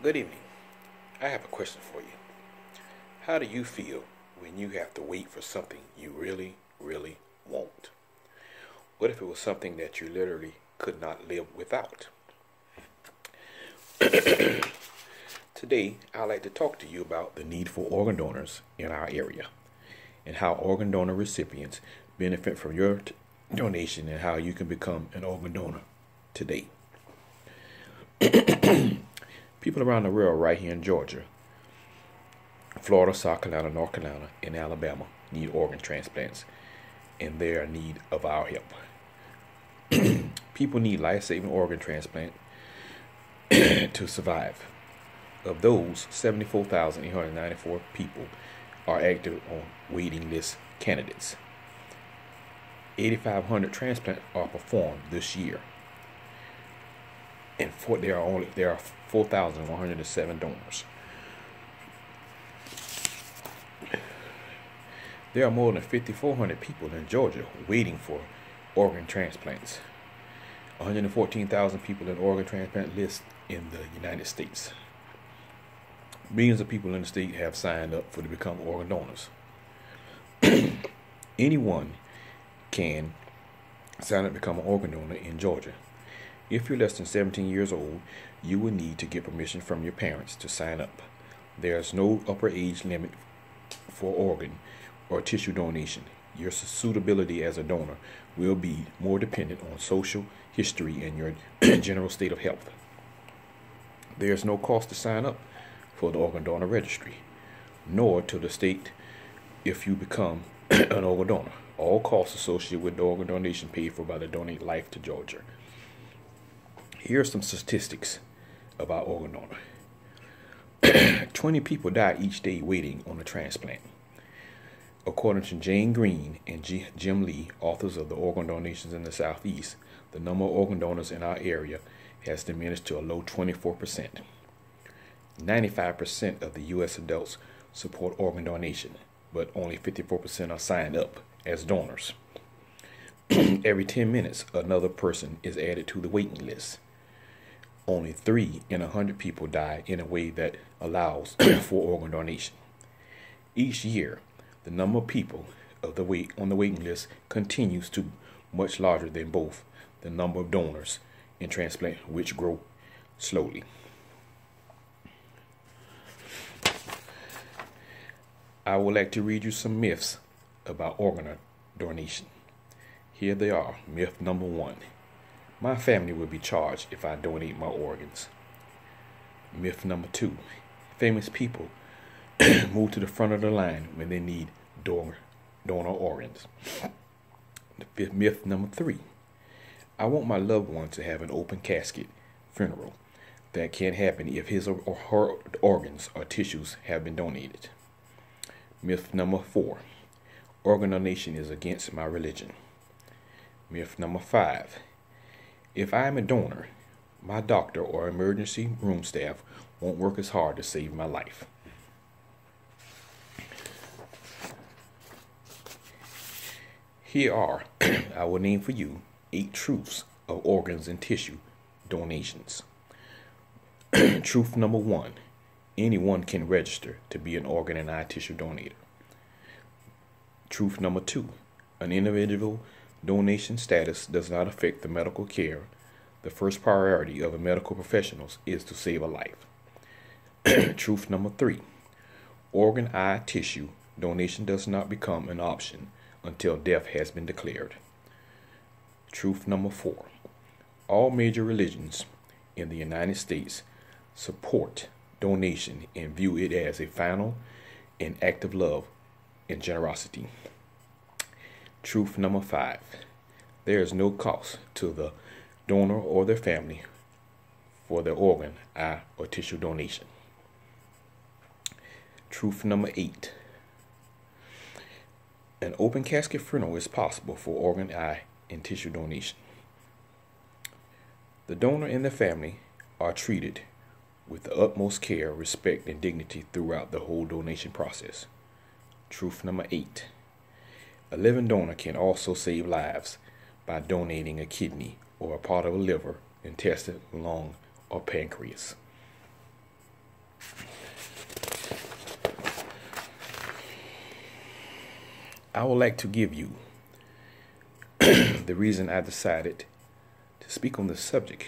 Good evening. I have a question for you. How do you feel when you have to wait for something you really, really want? What if it was something that you literally could not live without? Today, I'd like to talk to you about the need for organ donors in our area and how organ donor recipients benefit from your donation and how you can become an organ donor today. People around the world right here in Georgia, Florida, South Carolina, North Carolina, and Alabama need organ transplants, and they are in need of our help. People need life-saving organ transplant to survive. Of those, 74,894 people are active on waiting list candidates. 8,500 transplants are performed this year, and there are 4,107 donors. There are more than 5,400 people in Georgia waiting for organ transplants. 114,000 people in organ transplant list in the United States. Millions of people in the state have signed up to become organ donors. Anyone can sign up to become an organ donor in Georgia. If you're less than 17 years old, you will need to get permission from your parents to sign up. There's no upper age limit for organ or tissue donation. Your suitability as a donor will be more dependent on social history and your general state of health. There's no cost to sign up for the organ donor registry, nor to the state if you become an organ donor. All costs associated with the organ donation paid for by the Donate Life to Georgia. Here are some statistics about organ donor. 20 people die each day waiting on a transplant. According to Jane Green and Jim Lee, authors of the Organ Donations in the Southeast, the number of organ donors in our area has diminished to a low 24%. 95% of the U.S. adults support organ donation, but only 54% are signed up as donors. Every 10 minutes, another person is added to the waiting list. Only 3 in 100 people die in a way that allows for organ donation. Each year, the number of people on the waiting list continues to much larger than both the number of donors and transplant, which grow slowly. I would like to read you some myths about organ donation. Here they are. Myth number 1. My family will be charged if I donate my organs. Myth number 2. Famous people move to the front of the line when they need donor organs. Myth number 3. I want my loved one to have an open casket funeral. That can't happen if his or her organs or tissues have been donated. Myth number 4. Organ donation is against my religion. Myth number 5. If I am a donor, my doctor or emergency room staff won't work as hard to save my life. Here are, I will name for you, 8 truths of organs and tissue donations. Truth number 1. Anyone can register to be an organ and eye tissue donator. Truth number 2. An individual donation status does not affect the medical care. The first priority of a medical professional is to save a life. Truth number 3. Organ, eye, tissue donation does not become an option until death has been declared. Truth number 4. All major religions in the United States support donation and view it as a final and act of love and generosity. Truth number 5. There is no cost to the donor or their family for their organ, eye, or tissue donation. Truth number 8. An open casket funeral is possible for organ, eye, and tissue donation. The donor and their family are treated with the utmost care, respect, and dignity throughout the whole donation process. Truth number 8. A living donor can also save lives by donating a kidney or a part of a liver, intestine, lung, or pancreas. I would like to give you the reason I decided to speak on this subject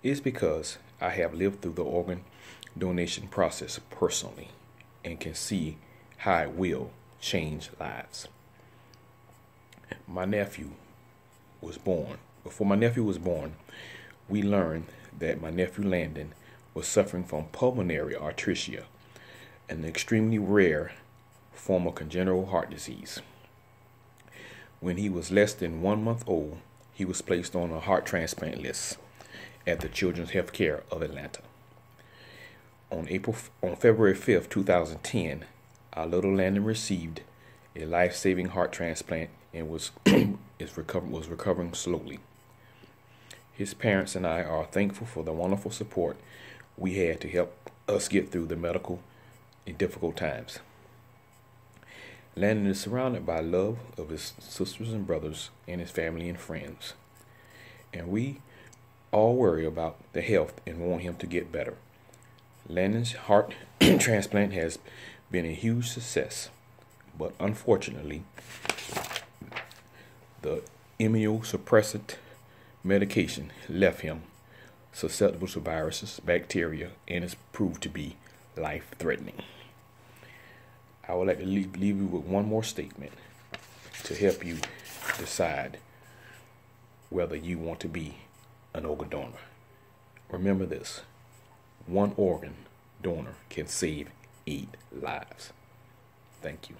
is because I have lived through the organ donation process personally and can see how it will change lives. My nephew was born. Before my nephew was born, we learned that my nephew Landon was suffering from pulmonary atresia, an extremely rare form of congenital heart disease. When he was less than 1 month old, he was placed on a heart transplant list at the Children's Healthcare of Atlanta. On February 5th, 2010, our little Landon received a life-saving heart transplant and was recovering slowly. His parents and I are thankful for the wonderful support we had to help us get through the medical and difficult times. Landon is surrounded by love of his sisters and brothers and his family and friends. And we all worry about the health and want him to get better. Landon's heart transplant has been a huge success, but unfortunately, the immunosuppressant medication left him susceptible to viruses, bacteria, and is proved to be life-threatening. I would like to leave you with one more statement to help you decide whether you want to be an organ donor. Remember this: one organ donor can save 8 lives. Thank you.